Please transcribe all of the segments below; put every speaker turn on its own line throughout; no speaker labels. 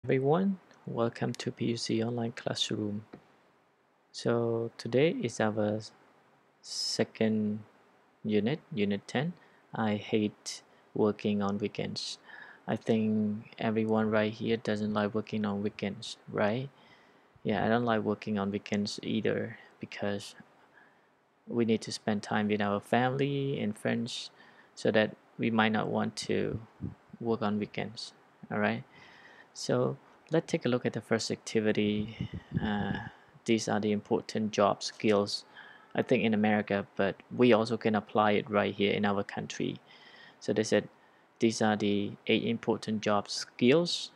Everyone, welcome to PUC Online Classroom. So today is our second unit 10. I hate working on weekends. I think everyone right here doesn't like working on weekends, right? Yeah, I don't like working on weekends either because we need to spend time with our family and friends so that we might not want to work on weekends, all right? So let's take a look at the first activity. These are the important job skills, I think, in America, but we also can apply it right here in our country. So they said these are the 8 important job skills,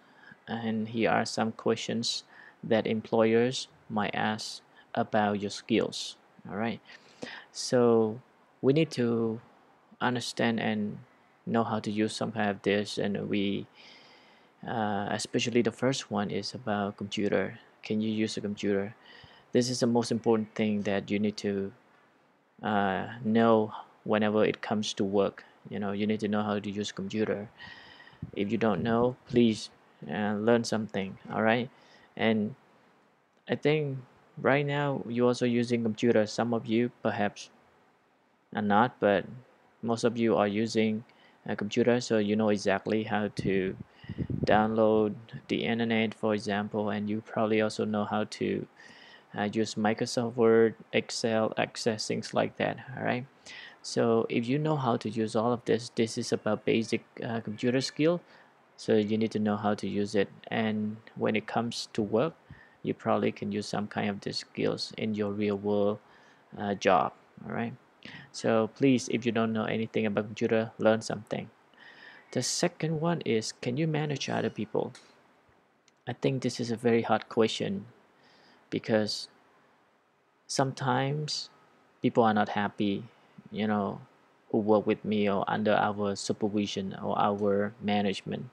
and here are some questions that employers might ask about your skills. All right. So we need to understand and know how to use some kind of this, and we especially the first one is about computer. Can you use a computer? This is the most important thing that you need to know whenever it comes to work. You need to know how to use computer. If you don't know, please learn something. All right. And I think right now you're also using computer. Some of you perhaps are not, but most of you are using a computer, so you know exactly how to download the internet, for example, and you probably also know how to use Microsoft Word, Excel, Access, things like that. All right. So if you know how to use all of this, this is about basic computer skill. So you need to know how to use it. And when it comes to work, you probably can use some kind of these skills in your real world job. All right. So please, if you don't know anything about computer, learn something. The second one is, can you manage other people? I think this is a very hard question because sometimes people are not happy, you know, who work with me or under our supervision or our management.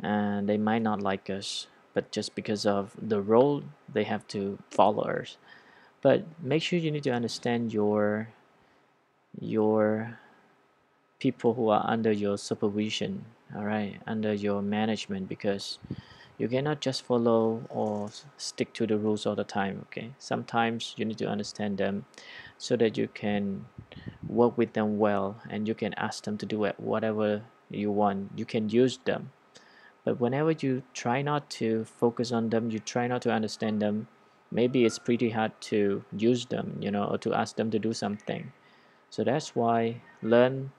And they might not like us, but just because of the role, they have to follow us. But make sure you need to understand your people who are under your supervision, all right, under your management, because you cannot just follow or stick to the rules all the time. Okay, sometimes you need to understand them so that you can work with them well, and you can ask them to do whatever you want. You can use them, but whenever you try not to focus on them, you try not to understand them, maybe it's pretty hard to use them, or to ask them to do something. So that's why learn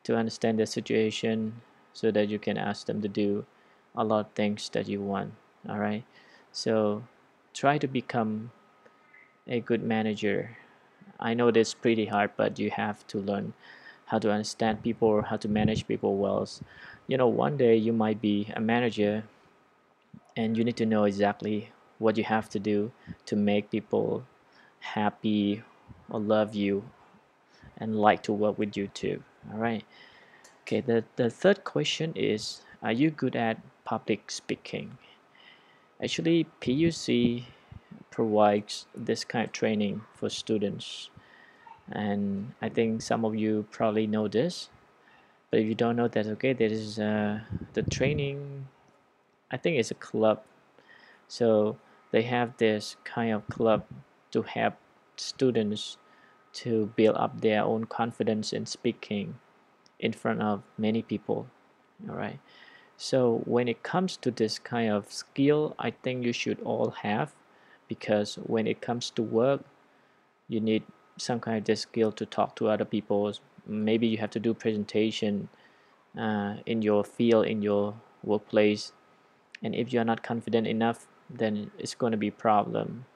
to understand the situation so that you can ask them to do a lot of things that you want. All right. So try to become a good manager. I know this is pretty hard, but you have to learn how to understand people, how to manage people well. One day you might be a manager, and you need to know exactly what you have to do to make people happy or love you and like to work with you too. All right. Okay, the third question is, are you good at public speaking? Actually, PUC provides this kind of training for students, and I think some of you probably know this, but if you don't know, that's okay. There is the training, I think it's a club. So they have this kind of club to help students to build up their own confidence in speaking in front of many people. All right. So when it comes to this kind of skill, I think you should all have, because when it comes to work, you need some kind of this skill to talk to other people. Maybe you have to do presentation in your field, in your workplace, and if you are not confident enough, then it's going to be a problem,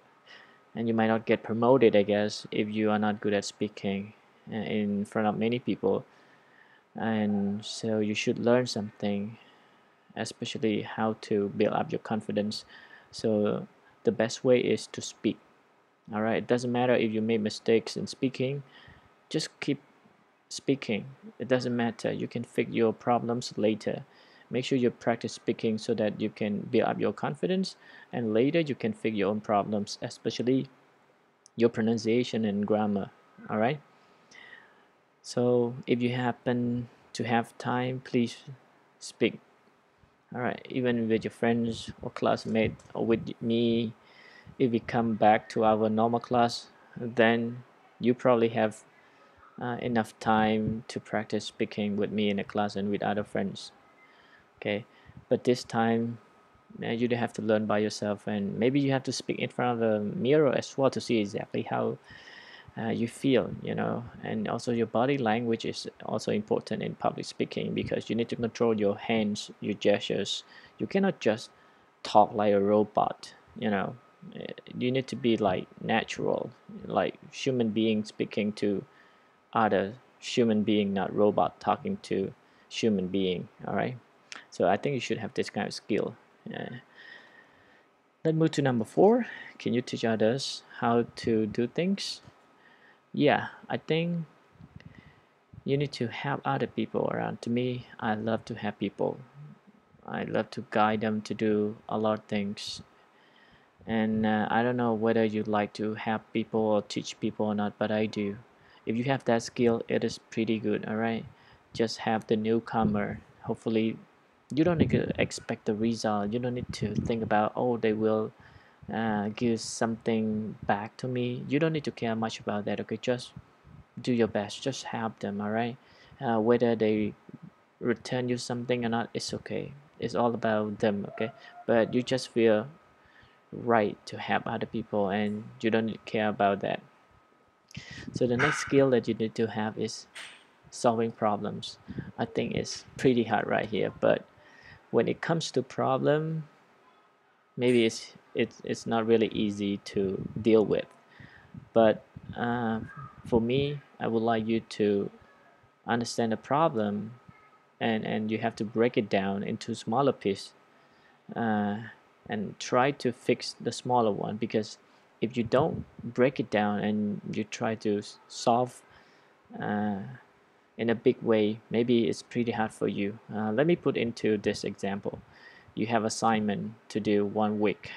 and you might not get promoted, I guess, if you are not good at speaking in front of many people. And so you should learn something, especially how to build up your confidence. So the best way is to speak. All right, it doesn't matter if you make mistakes in speaking, just keep speaking. It doesn't matter, you can fix your problems later. Make sure you practice speaking so that you can build up your confidence, and later you can fix your own problems, especially your pronunciation and grammar. All right, so if you happen to have time, please speak. All right, even with your friends or classmates or with me, if we come back to our normal class, then you probably have enough time to practice speaking with me in the class and with other friends. Okay, but this time you have to learn by yourself, and maybe you have to speak in front of a mirror as well to see exactly how you feel, and also your body language is also important in public speaking because you need to control your hands, your gestures. You cannot just talk like a robot. You need to be like natural, like human being speaking to other human being, not robot talking to human being. All right, so I think you should have this kind of skill. Let's move to number 4. Can you teach others how to do things? Yeah, I think you need to have other people around. To me, I love to have people. I love to guide them to do a lot of things. And I don't know whether you like to have people or teach people or not, but I do. If you have that skill, it is pretty good, all right? Just have the newcomer. Hopefully, you don't need to expect the result. You don't need to think about, oh, they will give something back to me. You don't need to care much about that, okay? Just do your best. Just help them, all right? Whether they return you something or not, it's okay. It's all about them, okay? But you just feel right to help other people and you don't care about that. So the next skill that you need to have is solving problems. I think it's pretty hard right here, but when it comes to problem, maybe it's not really easy to deal with. But uh, for me, I would like you to understand the problem, and you have to break it down into smaller pieces, uh, and try to fix the smaller one, because if you don't break it down and you try to solve uh, in a big way, maybe it's pretty hard for you. Let me put into this example. You have assignment to do 1 week,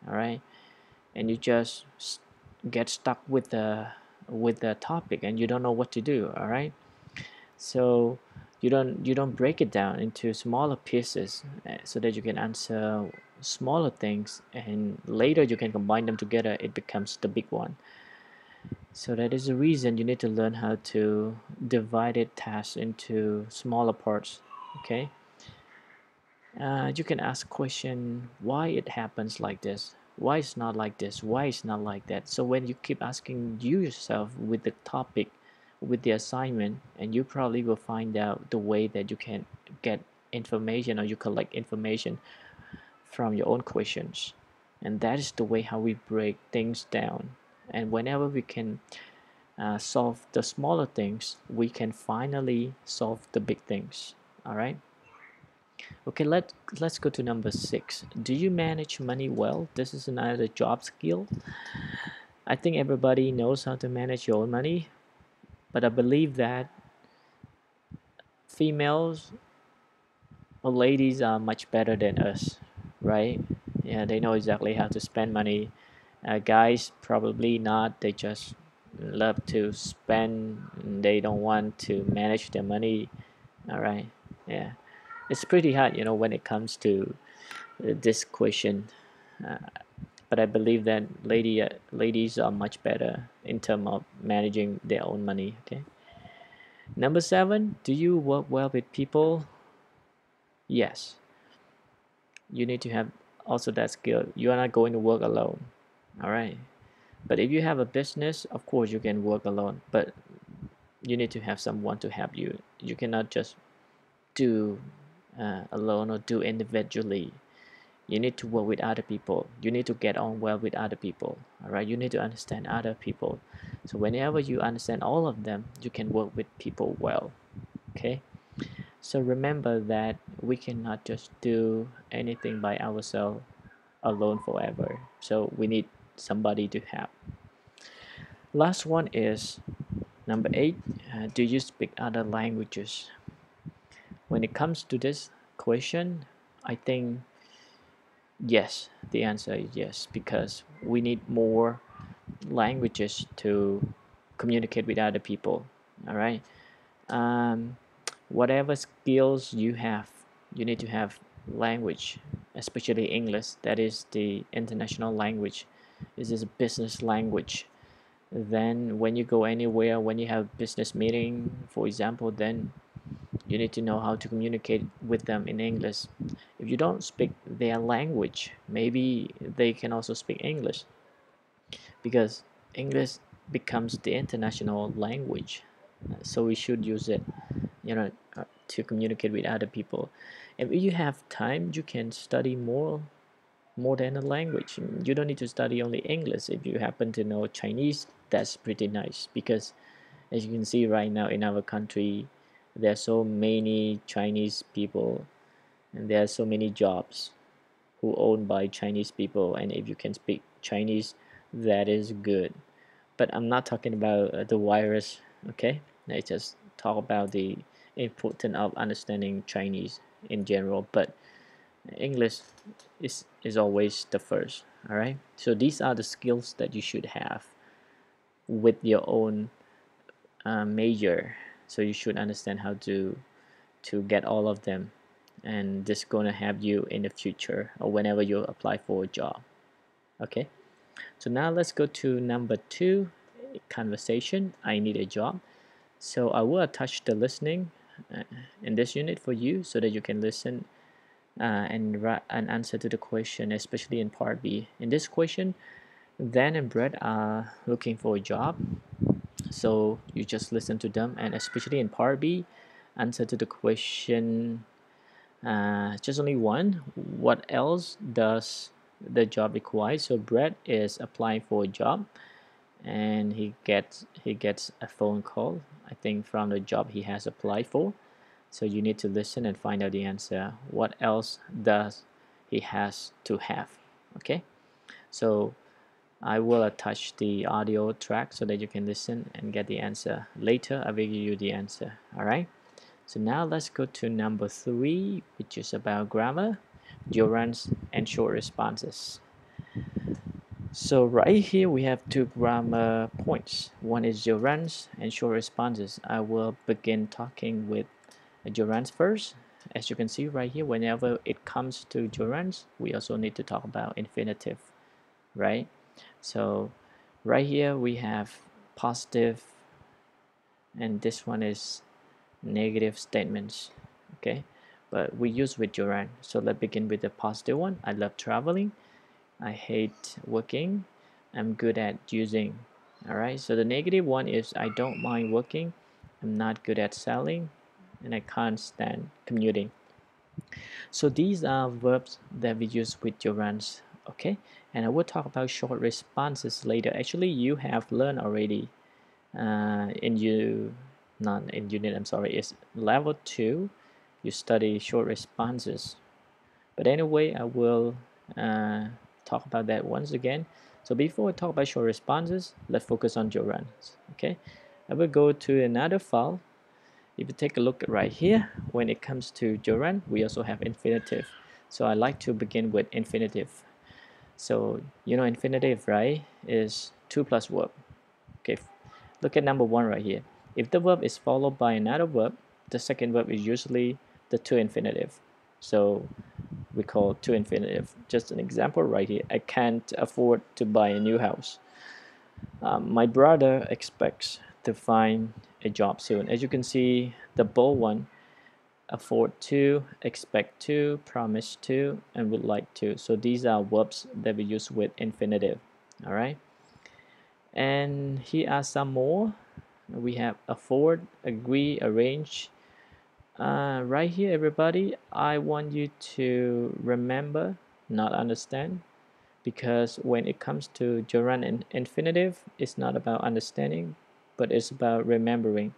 all right, and you just get stuck with the topic and you don't know what to do, all right. So you don't break it down into smaller pieces, so that you can answer smaller things and later you can combine them together, it becomes the big one. So that is the reason you need to learn how to divide it tasks into smaller parts. Okay, you can ask question why it happens like this, why it's not like this, why it's not like that. So when you keep asking you yourself with the topic, with the assignment, and you probably will find out the way that you can get information or you collect information from your own questions. And that is the way how we break things down. And whenever we can solve the smaller things, we can finally solve the big things. All right. Okay, let's go to number 6. Do you manage money well? This is another job skill. I think everybody knows how to manage your own money, but I believe that females or ladies are much better than us, right? Yeah, they know exactly how to spend money. Guys probably not. They just love to spend. They don't want to manage their money. All right. Yeah, it's pretty hard, when it comes to this question. Uh, but I believe that ladies are much better in terms of managing their own money. Okay. Number 7, do you work well with people? Yes, you need to have also that skill. You are not going to work alone. All right. But if you have a business, of course you can work alone, but you need to have someone to help you. You cannot just do alone or do individually. You need to work with other people. You need to get on well with other people. All right. You need to understand other people. So whenever you understand all of them, you can work with people well. Okay. So remember that we cannot just do anything by ourselves alone forever. So we need somebody to help. Last one is number 8. Do you speak other languages? When it comes to this question, I think yes. The answer is yes, because we need more languages to communicate with other people. All right. Um, whatever skills you have, you need to have language, especially English, that is the international language. This is a business language. Then when you go anywhere, when you have business meeting, for example, then you need to know how to communicate with them in English. If you don't speak their language, maybe they can also speak English, because English becomes the international language. So we should use it, to communicate with other people. And if you have time, you can study more than a language. You don't need to study only English. If you happen to know Chinese, that's pretty nice, because as you can see right now in our country, there are so many Chinese people, and there are so many jobs who owned by Chinese people, and if you can speak Chinese, that is good. But I'm not talking about the virus, okay? I just talk about the importance of understanding Chinese in general, but English is always the first, all right? So these are the skills that you should have with your own major. So you should understand how to get all of them, and this is gonna help you in the future or whenever you apply for a job. Okay, so now let's go to number 2, conversation. I need a job. So I will attach the listening in this unit for you so that you can listen and write an answer to the question, especially in part B. In this question, Dan and Brett are looking for a job, so you just listen to them, and especially in part B, answer to the question, just only one. What else does the job require? So Brett is applying for a job, and he gets a phone call, I think, from the job he has applied for. So you need to listen and find out the answer. What else does he has to have? Okay, so I will attach the audio track so that you can listen and get the answer. Later I will give you the answer. All right, so now let's go to number 3, which is about grammar, gerunds, and short responses. So right here we have 2 grammar points. One is gerunds and short responses. I will begin talking with gerunds first. As you can see right here, whenever it comes to gerunds, we also need to talk about infinitive, right? So right here we have positive, and this one is negative statements, okay? But we use with gerund. So let's begin with the positive one. I love traveling. I hate working. I'm good at using. All right, so the negative one is I don't mind working. I'm not good at selling, and I can't stand commuting. So these are verbs that we use with gerunds, okay? And I will talk about short responses later. Actually, you have learned already in you, not in unit, I'm sorry, it's level 2. You study short responses. But anyway, I will talk about that once again. So before I talk about short responses, let's focus on gerunds, okay? I will go to another file. If you take a look right here, when it comes to gerund, we also have infinitive. So I like to begin with infinitive. So you know infinitive, right, is 2 plus verb. Okay, look at number 1 right here. If the verb is followed by another verb, the second verb is usually the to infinitive. So we call to infinitive. Just an example right here. I can't afford to buy a new house. My brother expects to find a job soon. As you can see, the bold one, afford to, expect to, promise to, and would like to. So these are verbs that we use with infinitive. All right. And here are some more. We have afford, agree, arrange. Right here, everybody, I want you to remember, not understand, because when it comes to gerund and infinitive, it's not about understanding, but it's about remembering.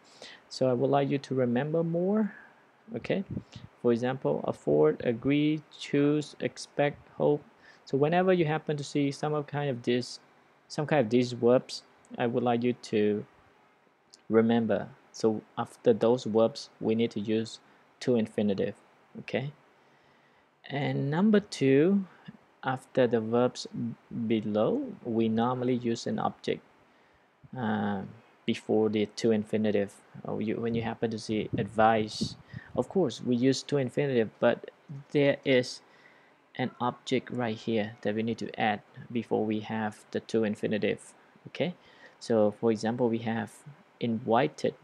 So I would like you to remember more, okay? For example, afford, agree, choose, expect, hope. So whenever you happen to see some kind of these verbs, I would like you to remember. So after those verbs, we need to use to infinitive, okay? And number 2, after the verbs below, we normally use an object before the to infinitive. When you happen to see advice Of course, we use to infinitive, but there is an object right here that we need to add before we have the to infinitive. Okay, so for example, we have invited,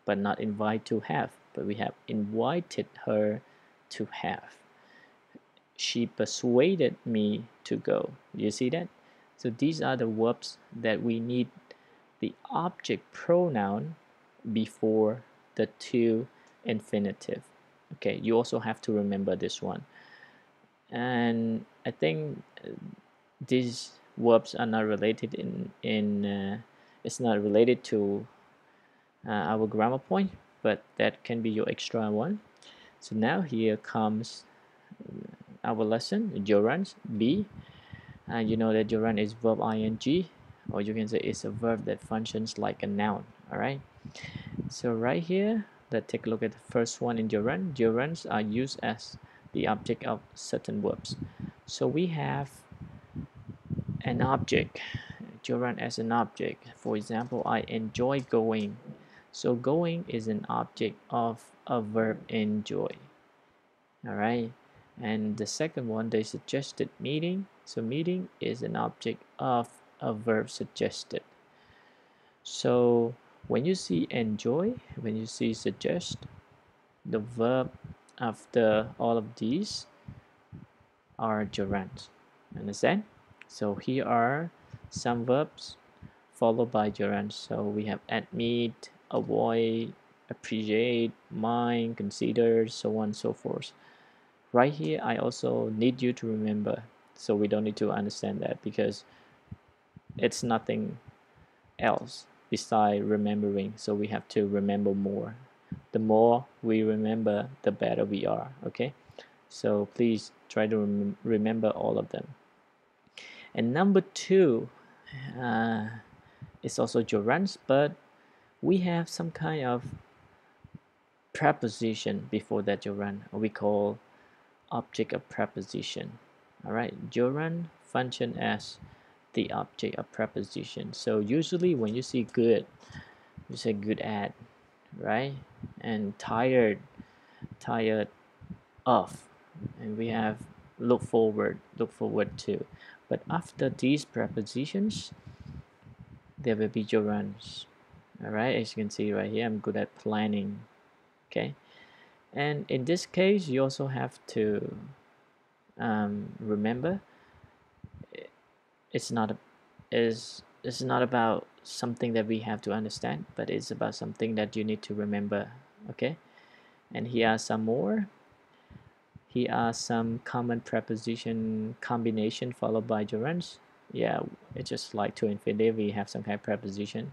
but not invite to have, but we have invited her to have. She persuaded me to go. You see that? So these are the verbs that we need the object pronoun before the to infinitive. Okay, you also have to remember this one. And I think these verbs are not related it's not related to our grammar point, but that can be your extra one. So now here comes our lesson, gerunds. B. You know that gerund is verb ing, or you can say it's a verb that functions like a noun. All right. So right here, let's take a look at the first one in gerund. Gerunds are used as the object of certain verbs. So we have an object, gerund as an object. For example, I enjoy going. So going is an object of a verb enjoy. All right. And the second one, they suggested meeting. So meeting is an object of a verb suggested. So when you see enjoy, when you see suggest, the verb after all of these are gerunds. Understand? So here are some verbs followed by gerunds. So we have admit, avoid, appreciate, mind, consider, so on and so forth. Right here, I also need you to remember. So we don't need to understand that because it's nothing else besides remembering. So we have to remember more. The more we remember, the better we are. Okay. So please try to remember all of them. And number two is also gerunds, but we have some kind of preposition before that gerund. We call object of preposition. All right, gerund function as the object of preposition. So usually when you see good, you say good at, right? And tired, tired of, and we have look forward to. But after these prepositions, there will be gerunds. All right, as you can see right here, I'm good at planning. Okay, and in this case, you also have to remember it's not a, it's not about something that we have to understand, but it's about something that you need to remember. Okay, and here are some more. Here are some common preposition combination followed by gerunds. Yeah, it's just like to infinitive, we have some kind of preposition.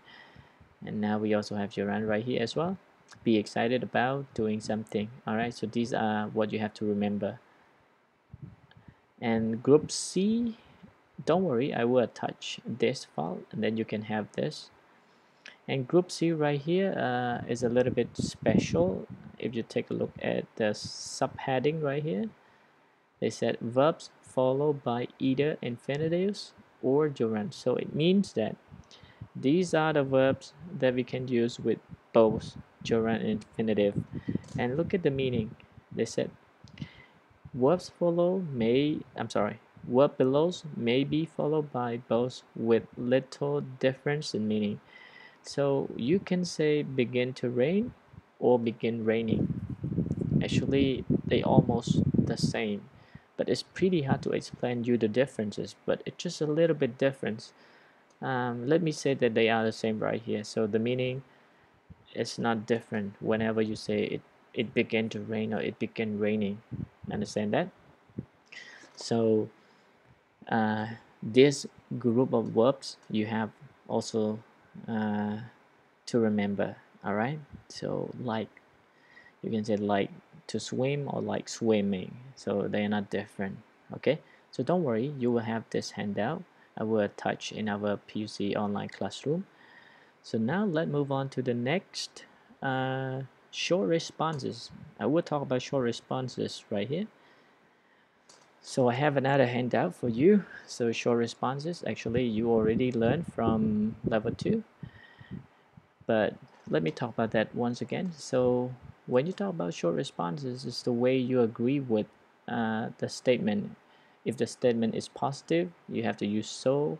And now we also have gerund right here as well. Be excited about doing something. All right, so these are what you have to remember. And group C, don't worry, I will attach this file and then you can have this. And group C right here is a little bit special. If you take a look at the subheading right here, they said verbs followed by either infinitives or gerunds. So it means that these are the verbs that we can use with both gerund and infinitive. And look at the meaning. They said verbs follow may, I'm sorry, verb below may be followed by both with little difference in meaning. So you can say begin to rain or begin raining. Actually, they almost the same, but it's pretty hard to explain you the differences, but it's just a little bit different. Let me say that they are the same right here. So the meaning is not different whenever you say it began to rain or it began raining. Understand that? So this group of verbs you have also to remember. All right. So like you can say like to swim or like swimming. So they are not different. Okay. So don't worry. You will have this handout. I will attach in our PUC online classroom. So now let's move on to the next short responses. I will talk about short responses right here. So I have another handout for you. So short responses, actually you already learned from level 2. But let me talk about that once again. So when you talk about short responses, it's the way you agree with the statement. If the statement is positive, you have to use so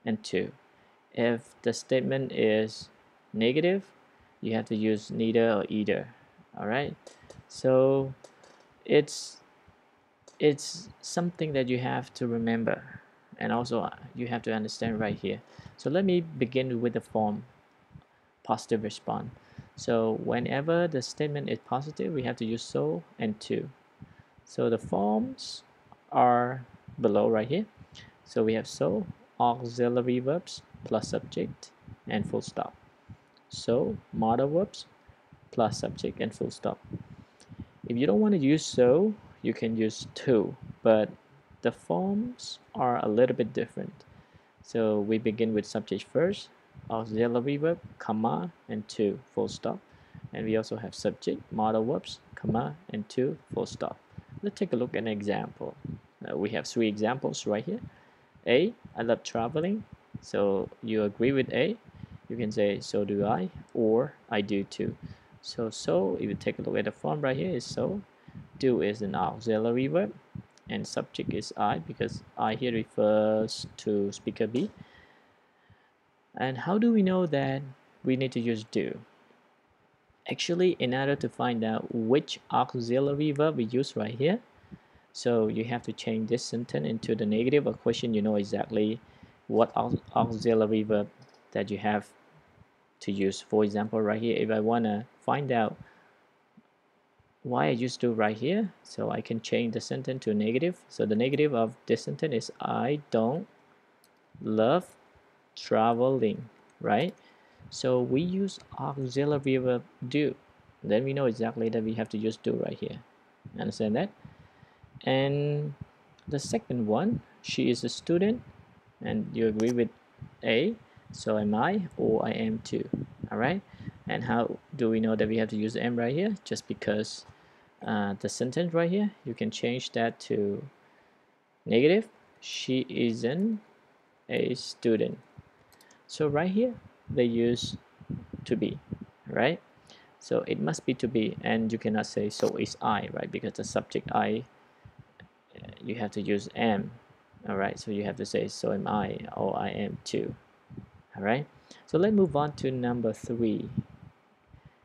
and to. If the statement is negative, you have to use neither or either. All right, so it's something that you have to remember, and also you have to understand right here. So let me begin with the form positive response. So whenever the statement is positive, we have to use so and to. So the forms are below right here. So we have so, auxiliary verbs plus subject and full stop. So modal verbs plus subject and full stop. If you don't want to use so, you can use to, but the forms are a little bit different. So we begin with subject first, auxiliary verb, comma, and to, full stop. And we also have subject, modal verbs, comma, and to, full stop. Let's take a look at an example. We have 3 examples right here. A, I love traveling. So you agree with A, you can say so do I, or I do too. So if you take a look at the form right here, is so. Do is an auxiliary verb, and subject is I, because I here refers to speaker B. And how do we know that we need to use do? Actually, in order to find out which auxiliary verb we use right here, so you have to change this sentence into the negative or question. You know exactly what auxiliary verb that you have to use. For example, right here, if I want to find out why I used to right here, so I can change the sentence to negative. So the negative of this sentence is I don't love traveling, right? So we use auxiliary verb do. Then we know exactly that we have to use do right here. Understand that? And the second one, she is a student, and you agree with A, so am I, or I am too. All right. And how do we know that we have to use am right here? Just because the sentence right here, you can change that to negative. She isn't a student. So right here, they use to be, right? So it must be to be, and you cannot say so is I, right? Because the subject I, you have to use am. All right, so you have to say so am I, or I am too. All right, so let's move on to number 3.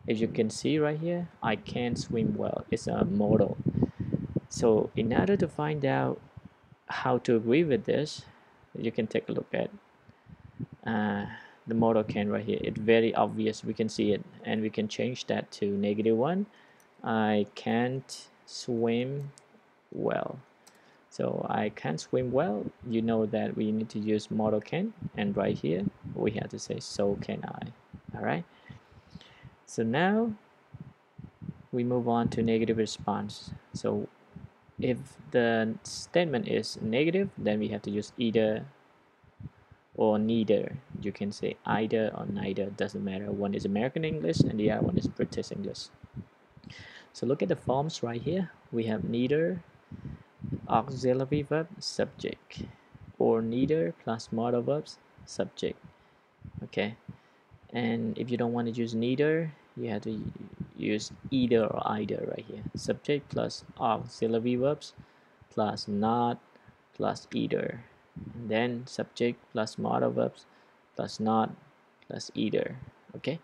If you can see right here, I can swim well. It's a modal. So in order to find out how to agree with this, you can take a look at the modal can right here. It's very obvious. We can see it, and we can change that to -1. I can't swim well. So I can't swim well. You know that we need to use modal can, and right here we have to say so can I. All right. So now we move on to negative response. So if the statement is negative, then we have to use either or neither. You can say either or neither, doesn't matter. One is American English and the other one is British English. So look at the forms right here. We have neither, auxiliary verb, subject, or neither plus modal verbs, subject. Okay, and if you don't want to use neither, you have to use either or either right here. Subject plus auxiliary verbs plus not plus either, and then subject plus modal verbs plus not plus either. Okay,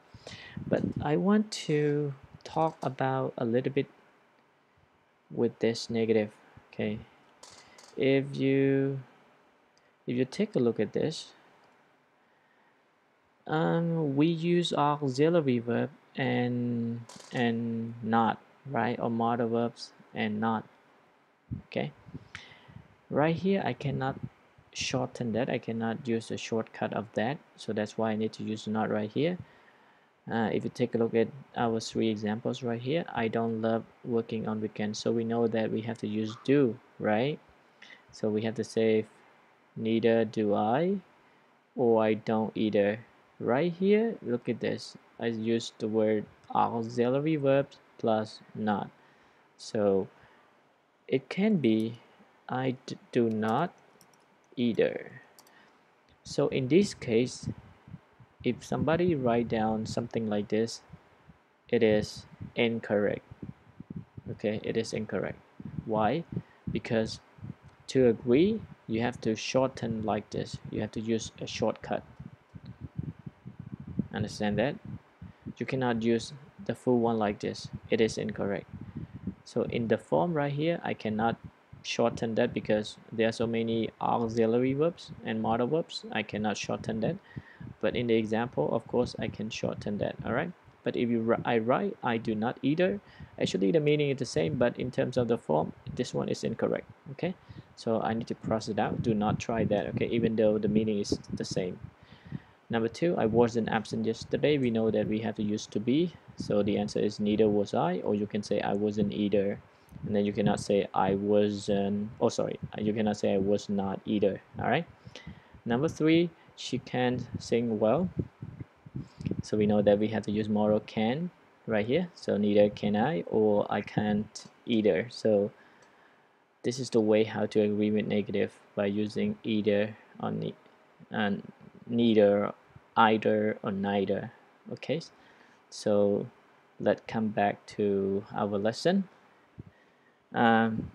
but I want to talk about a little bit with this negative. Okay, if you take a look at this, we use auxiliary verb and not, right, or modal verbs and not. Okay, right here I cannot shorten that. I cannot use a shortcut of that, so that's why I need to use not right here. If you take a look at our 3 examples right here, I don't love working on weekends, so we know that we have to use do, right? So we have to say neither do I, or I don't either. Right here, look at this. I used the word auxiliary verbs plus not. So it can be I do not either. So in this case, if somebody write down something like this, it is incorrect. Okay, it is incorrect. Why? Because to agree, you have to shorten like this. You have to use a shortcut. Understand that? You cannot use the full one like this. It is incorrect. So in the form right here, I cannot shorten that because there are so many auxiliary verbs and modal verbs. I cannot shorten that. But in the example, of course, I can shorten that. All right. But if I write I do not either, actually the meaning is the same, but in terms of the form, this one is incorrect. Okay. So I need to cross it out. Do not try that. Okay. Even though the meaning is the same. Number two, I wasn't absent yesterday. We know that we have to use to be. So the answer is neither was I, or you can say I wasn't either. And then you cannot say I wasn't, oh sorry, you cannot say I was not either. All right. Number three, she can't sing well. So we know that we have to use moral can right here. So neither can I, or I can't either. So this is the way how to agree with negative, by using either or and neither, either, or neither. Okay, so let's come back to our lesson. Um,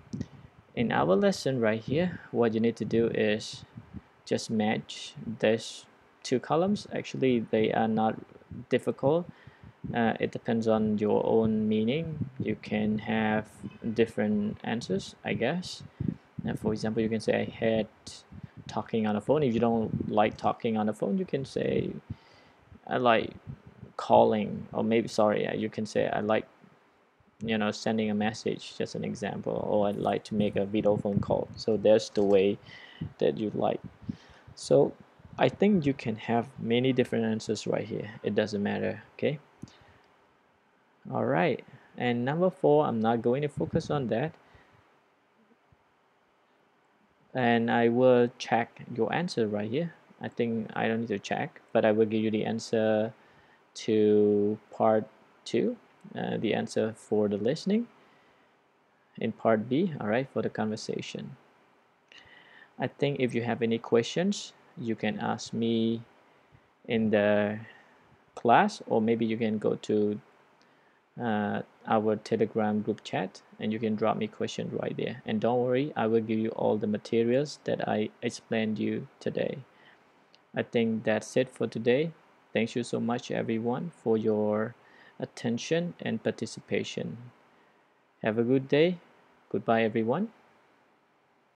in our lesson right here, what you need to do is just match these two columns. Actually, they are not difficult. It depends on your own meaning. You can have different answers, I guess. For example, you can say I hate talking on the phone. If you don't like talking on the phone, you can say I like calling, or maybe sorry, you can say I like sending a message, just an example, or I'd like to make a video phone call. So there's the way that you like. So I think you can have many different answers right here. It doesn't matter. Okay. All right. And number four, I'm not going to focus on that. And I will check your answer right here. I think I don't need to check, but I will give you the answer to part two, the answer for the listening in part B, all right, for the conversation. I think if you have any questions, you can ask me in the class, or maybe you can go to our Telegram group chat and you can drop me questions right there. And don't worry, I will give you all the materials that I explained you today. I think that's it for today. Thank you so much, everyone, for your attention and participation. Have a good day. Goodbye, everyone.